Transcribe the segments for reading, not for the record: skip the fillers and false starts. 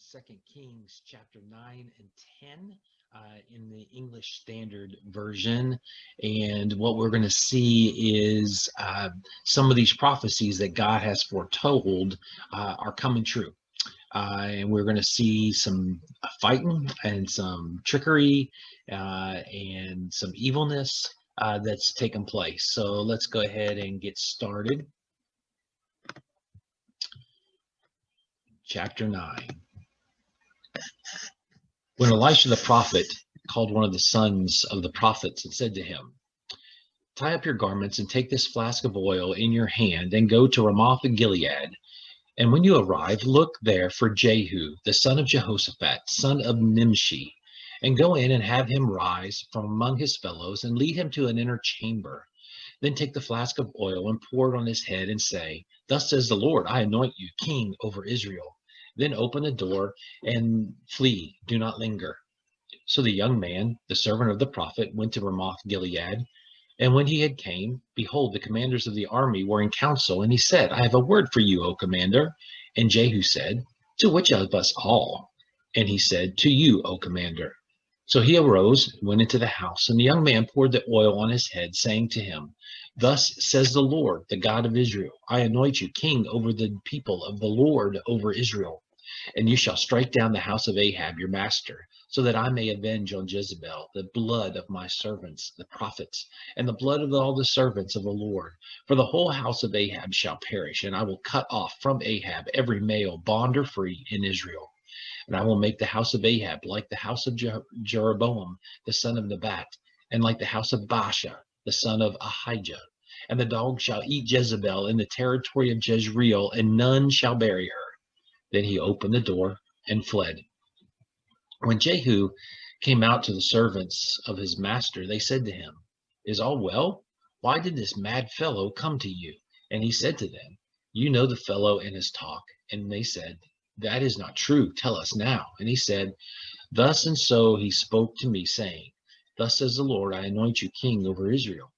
Second Kings chapter 9 and 10 in the English Standard Version. And what we're going to see is some of these prophecies that God has foretold are coming true. And we're going to see some fighting and some trickery and some evilness that's taken place. So let's go ahead and get started. Chapter 9. When Elisha the prophet called one of the sons of the prophets and said to him, "Tie up your garments and take this flask of oil in your hand and go to Ramoth in Gilead. And when you arrive, look there for Jehu, the son of Jehoshaphat, son of Nimshi, and go in and have him rise from among his fellows and lead him to an inner chamber. Then take the flask of oil and pour it on his head and say, 'Thus says the Lord, I anoint you king over Israel.' Then open the door and flee, do not linger." So the young man, the servant of the prophet, went to Ramoth Gilead. And when he had came, behold, the commanders of the army were in council, and he said, "I have a word for you, O commander." And Jehu said, "To which of us all?" And he said, "To you, O commander." So he arose and went into the house, and the young man poured the oil on his head, saying to him, "Thus says the Lord, the God of Israel, I anoint you king over the people of the Lord over Israel. And you shall strike down the house of Ahab your master, so that I may avenge on Jezebel the blood of my servants, the prophets, and the blood of all the servants of the Lord. For the whole house of Ahab shall perish, and I will cut off from Ahab every male, bond or free, in Israel. And I will make the house of Ahab like the house of Jeroboam, the son of Nebat, and like the house of Baasha, the son of Ahijah. And the dogs shall eat Jezebel in the territory of Jezreel, and none shall bury her." Then he opened the door and fled. When Jehu came out to the servants of his master, they said to him, "Is all well? Why did this mad fellow come to you?" And he said to them, "You know the fellow and his talk." And they said, "That is not true. Tell us now." And he said, "Thus and so he spoke to me, saying, 'Thus says the Lord, I anoint you king over Israel.'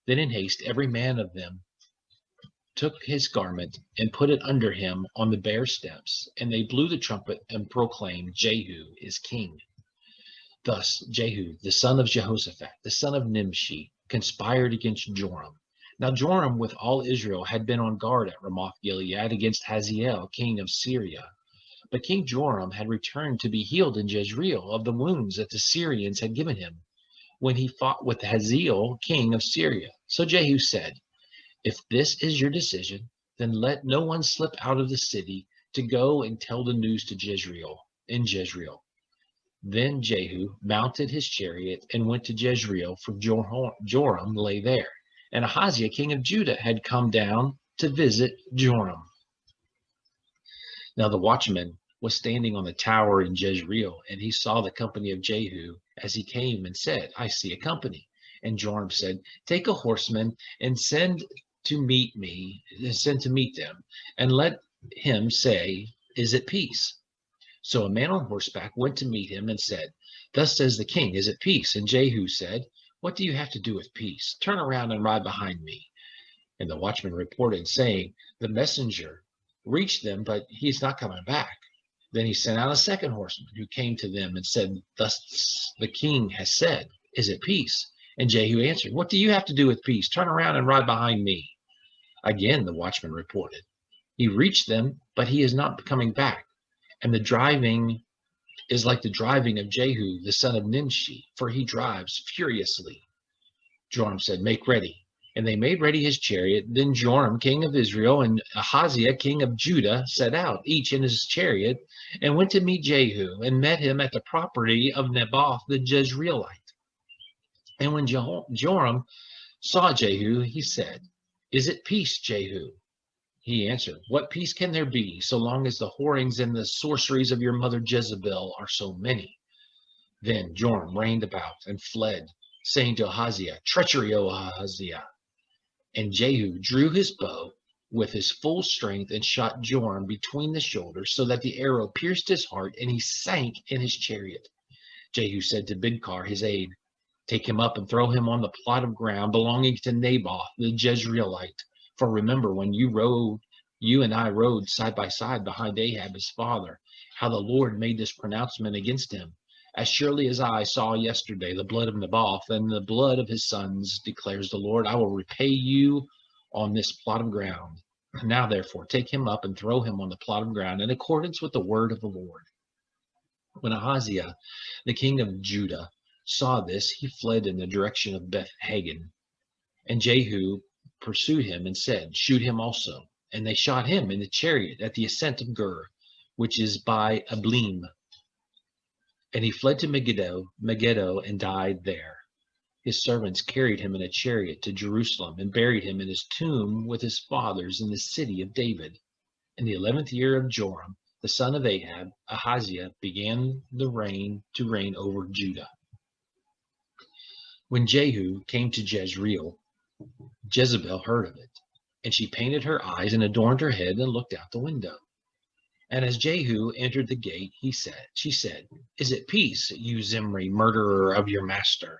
Then in haste every man of them took his garment and put it under him on the bare steps, and they blew the trumpet and proclaimed, 'Jehu is king.' Thus Jehu, the son of Jehoshaphat, the son of Nimshi, conspired against Joram. Now Joram with all Israel had been on guard at Ramoth Gilead against Hazael, king of Syria. But King Joram had returned to be healed in Jezreel of the wounds that the Syrians had given him, when he fought with Hazael, king of Syria. So Jehu said, "If this is your decision, then let no one slip out of the city to go and tell the news to Jezreel." Then Jehu mounted his chariot and went to Jezreel, for Joram lay there, and Ahaziah king of Judah had come down to visit Joram. Now the watchman was standing on the tower in Jezreel, and he saw the company of Jehu as he came, and said, "I see a company." And Joram said, "Take a horseman and send to meet them, and let him say, 'Is it peace?'" So a man on horseback went to meet him and said, "Thus says the king, is it peace?" And Jehu said, "What do you have to do with peace? Turn around and ride behind me." And the watchman reported, saying, "The messenger reached them, but he is not coming back." Then he sent out a second horseman, who came to them and said, "Thus the king has said, is it peace?" And Jehu answered, "What do you have to do with peace? Turn around and ride behind me." Again the watchman reported, "He reached them, but he is not coming back. And the driving is like the driving of Jehu, the son of Nimshi, for he drives furiously." Joram said, "Make ready." And they made ready his chariot. Then Joram, king of Israel, and Ahaziah, king of Judah, set out, each in his chariot, and went to meet Jehu, and met him at the property of Naboth the Jezreelite. And when Joram saw Jehu, he said, "Is it peace, Jehu?" He answered, "What peace can there be, so long as the whorings and the sorceries of your mother Jezebel are so many?" Then Joram reined about and fled, saying to Ahaziah, "Treachery, O Ahaziah!" And Jehu drew his bow with his full strength and shot Joram between the shoulders, so that the arrow pierced his heart, and he sank in his chariot. Jehu said to Bidkar, his aide, "Take him up and throw him on the plot of ground belonging to Naboth the Jezreelite. For remember when you and I rode side by side behind Ahab his father, how the Lord made this pronouncement against him. As surely as I saw yesterday the blood of Naboth and the blood of his sons, declares the Lord, I will repay you on this plot of ground. Now, therefore, take him up and throw him on the plot of ground in accordance with the word of the Lord. When Ahaziah, the king of Judah, saw this, he fled in the direction of Beth-Hagen. And Jehu pursued him and said, shoot him also. And they shot him in the chariot at the ascent of Gur, which is by Ablim. And he fled to Megiddo and died there. His servants carried him in a chariot to Jerusalem and buried him in his tomb with his fathers in the city of David. In the 11th year of Joram, the son of Ahab, Ahaziah began to reign over Judah. When Jehu came to Jezreel, Jezebel heard of it, and she painted her eyes and adorned her head and looked out the window. And as Jehu entered the gate, she said, is it peace, you Zimri, murderer of your master?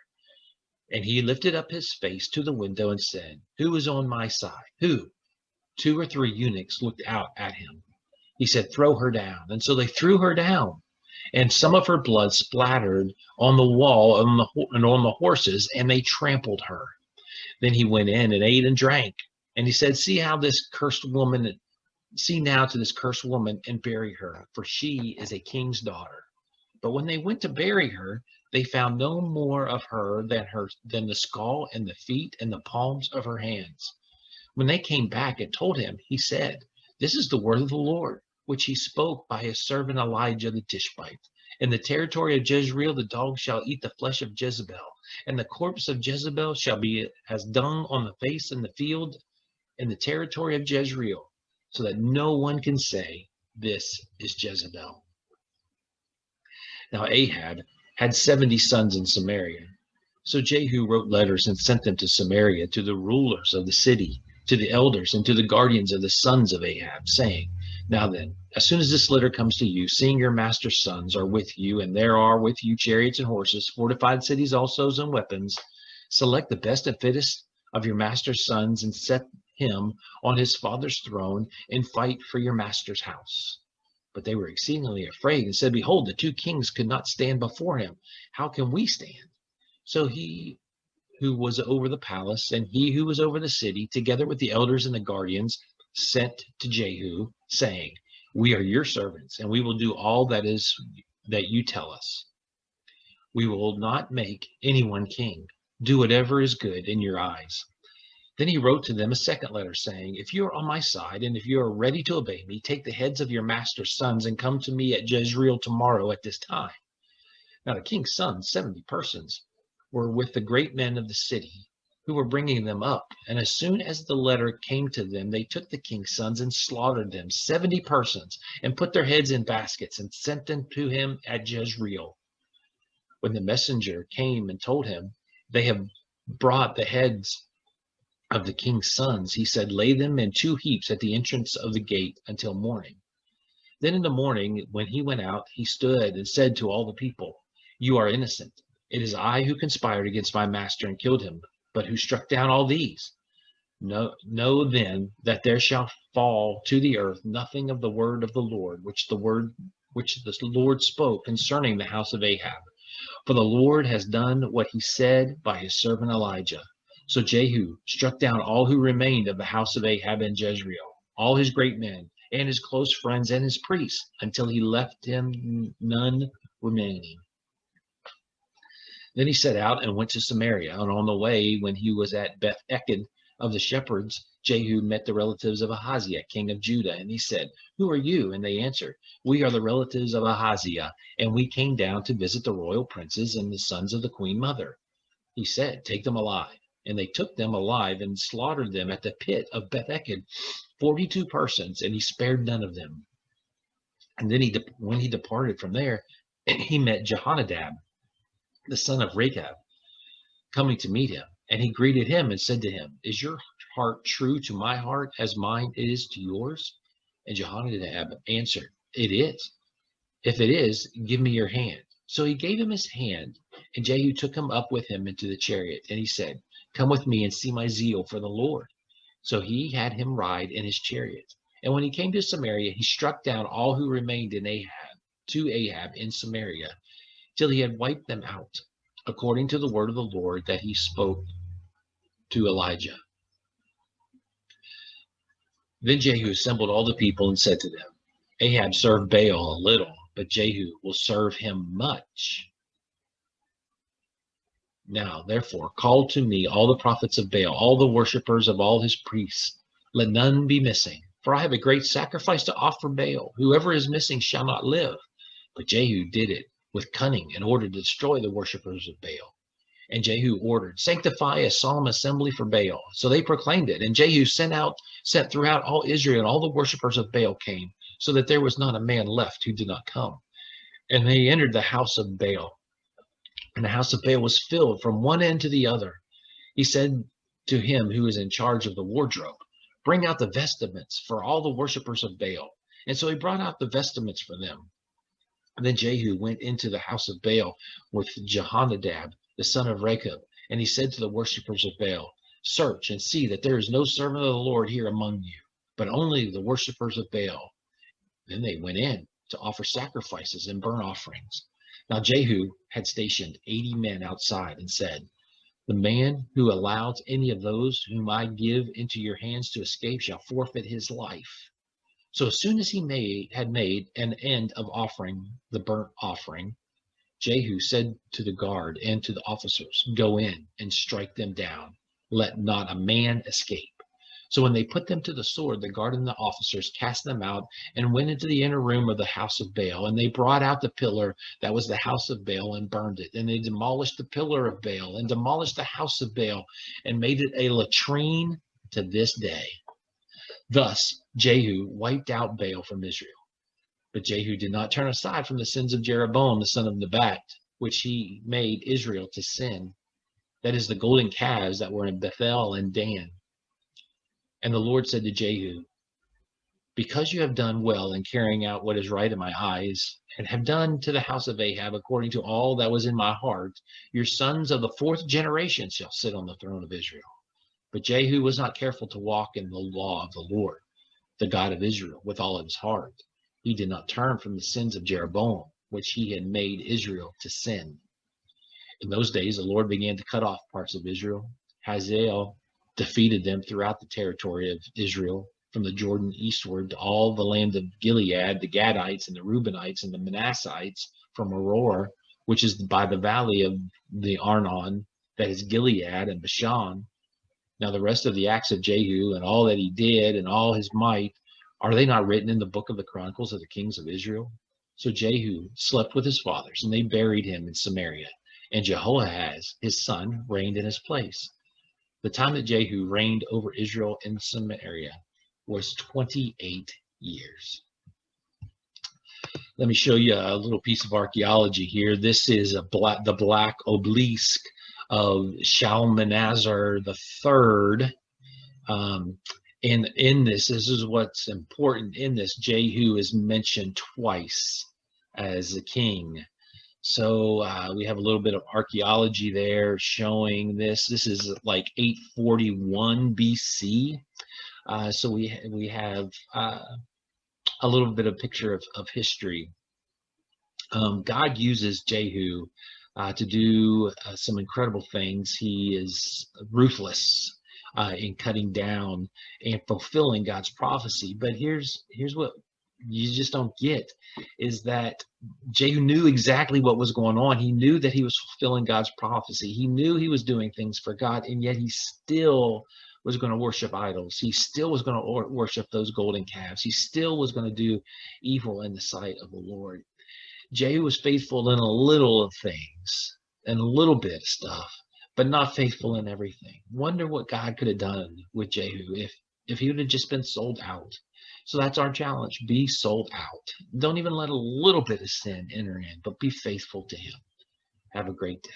And he lifted up his face to the window and said, who is on my side? Who? 2 or 3 eunuchs looked out at him. He said, throw her down. And so they threw her down, and some of her blood splattered on the wall and on the horses, and they trampled her. Then he went in and ate and drank. And he said, see now to this cursed woman and bury her, for she is a king's daughter. But when they went to bury her, they found no more of her than the skull and the feet and the palms of her hands. When they came back and told him, he said, this is the word of the Lord, which he spoke by his servant Elijah the Tishbite. In the territory of Jezreel, the dogs shall eat the flesh of Jezebel, and the corpse of Jezebel shall be as dung on the face in the field in the territory of Jezreel, so that no one can say, this is Jezebel. Now Ahab had 70 sons in Samaria. So Jehu wrote letters and sent them to Samaria, to the rulers of the city, to the elders, and to the guardians of the sons of Ahab, saying, now then, as soon as this letter comes to you, seeing your master's sons are with you, and there are with you chariots and horses, fortified cities also, and weapons, select the best and fittest of your master's sons, and set him on his father's throne, and fight for your master's house. But they were exceedingly afraid, and said, behold, the 2 kings could not stand before him. How can we stand? So he who was over the palace and he who was over the city, together with the elders and the guardians, sent to Jehu, saying, we are your servants, and we will do all that you tell us. We will not make anyone king. Do whatever is good in your eyes. Then he wrote to them a second letter, saying, if you are on my side, and if you are ready to obey me, take the heads of your master's sons and come to me at Jezreel tomorrow at this time. Now the king's sons, 70 persons, were with the great men of the city, who were bringing them up. And as soon as the letter came to them, they took the king's sons and slaughtered them, 70 persons, and put their heads in baskets and sent them to him at Jezreel. When the messenger came and told him, they have brought the heads of the king's sons, he said, lay them in 2 heaps at the entrance of the gate until morning. Then in the morning, when he went out, he stood and said to all the people, you are innocent. It is I who conspired against my master and killed him, but who struck down all these. Know then that there shall fall to the earth nothing of the word of the Lord, which the Lord spoke concerning the house of Ahab. For the Lord has done what he said by his servant Elijah. So Jehu struck down all who remained of the house of Ahab in Jezreel, all his great men, and his close friends, and his priests, until he left him none remaining. Then he set out and went to Samaria, and on the way, when he was at Beth-Eked of the shepherds, Jehu met the relatives of Ahaziah, king of Judah, and he said, who are you? And they answered, we are the relatives of Ahaziah, and we came down to visit the royal princes and the sons of the queen mother. He said, take them alive. And they took them alive and slaughtered them at the pit of Beth-Eked, 42 persons, and he spared none of them. And then when he departed from there, he met Jehonadab, the son of Rechab, coming to meet him. And he greeted him and said to him, is your heart true to my heart as mine is to yours? And Jehonadab answered, it is. If it is, give me your hand. So he gave him his hand, and Jehu took him up with him into the chariot. And he said, come with me and see my zeal for the Lord. So he had him ride in his chariot. And when he came to Samaria, he struck down all who remained in Ahab, to Ahab in Samaria till he had wiped them out, according to the word of the Lord that he spoke to Elijah. Then Jehu assembled all the people and said to them, Ahab served Baal a little, but Jehu will serve him much. Now, therefore, call to me all the prophets of Baal, all the worshippers of all his priests. Let none be missing, for I have a great sacrifice to offer Baal. Whoever is missing shall not live. But Jehu did it with cunning in order to destroy the worshippers of Baal. And Jehu ordered, sanctify a solemn assembly for Baal. So they proclaimed it. And Jehu sent throughout all Israel, and all the worshippers of Baal came, so that there was not a man left who did not come. And they entered the house of Baal. And the house of Baal was filled from one end to the other. He said to him who is in charge of the wardrobe, bring out the vestments for all the worshippers of Baal. And so he brought out the vestments for them. And then Jehu went into the house of Baal with Jehonadab, the son of Rechab, and he said to the worshippers of Baal, search and see that there is no servant of the Lord here among you, but only the worshippers of Baal. Then they went in to offer sacrifices and burnt offerings. Now Jehu had stationed 80 men outside and said, the man who allows any of those whom I give into your hands to escape shall forfeit his life. So as soon as he had made an end of offering the burnt offering, Jehu said to the guard and to the officers, go in and strike them down. Let not a man escape. So when they put them to the sword, the guard and the officers cast them out and went into the inner room of the house of Baal. And they brought out the pillar that was the house of Baal and burned it. And they demolished the pillar of Baal and demolished the house of Baal and made it a latrine to this day. Thus Jehu wiped out Baal from Israel. But Jehu did not turn aside from the sins of Jeroboam, the son of Nebat, which he made Israel to sin. That is the golden calves that were in Bethel and Dan. And the Lord said to Jehu, because you have done well in carrying out what is right in my eyes, and have done to the house of Ahab according to all that was in my heart, your sons of the fourth generation shall sit on the throne of Israel. But Jehu was not careful to walk in the law of the Lord, the God of Israel, with all of his heart. He did not turn from the sins of Jeroboam, which he had made Israel to sin. In those days, the Lord began to cut off parts of Israel. Hazael defeated them throughout the territory of Israel, from the Jordan eastward to all the land of Gilead, the Gadites and the Reubenites and the Manassites from Aroer, which is by the valley of the Arnon, that is Gilead and Bashan. Now the rest of the acts of Jehu and all that he did and all his might, are they not written in the book of the Chronicles of the kings of Israel? So Jehu slept with his fathers, and they buried him in Samaria. And Jehoahaz, his son, reigned in his place. The time that Jehu reigned over Israel in Samaria was 28 years. Let me show you a little piece of archaeology here. This is the black obelisk of Shalmaneser III. And in this is what's important in this. Jehu is mentioned twice as a king. So we have a little bit of archaeology there showing this. This is like 841 BC. So we have a little bit of picture of history. God uses Jehu to do some incredible things. He is ruthless in cutting down and fulfilling God's prophecy. But here's what you just don't get, is that Jehu knew exactly what was going on. He knew that he was fulfilling God's prophecy. He knew he was doing things for God, and yet he still was going to worship idols. He still was going to worship those golden calves. He still was going to do evil in the sight of the Lord. Jehu was faithful in a little of things and a little bit of stuff, but not faithful in everything. Wonder what God could have done with Jehu if he would have just been sold out. So that's our challenge. Be sold out. Don't even let a little bit of sin enter in, but be faithful to him. Have a great day.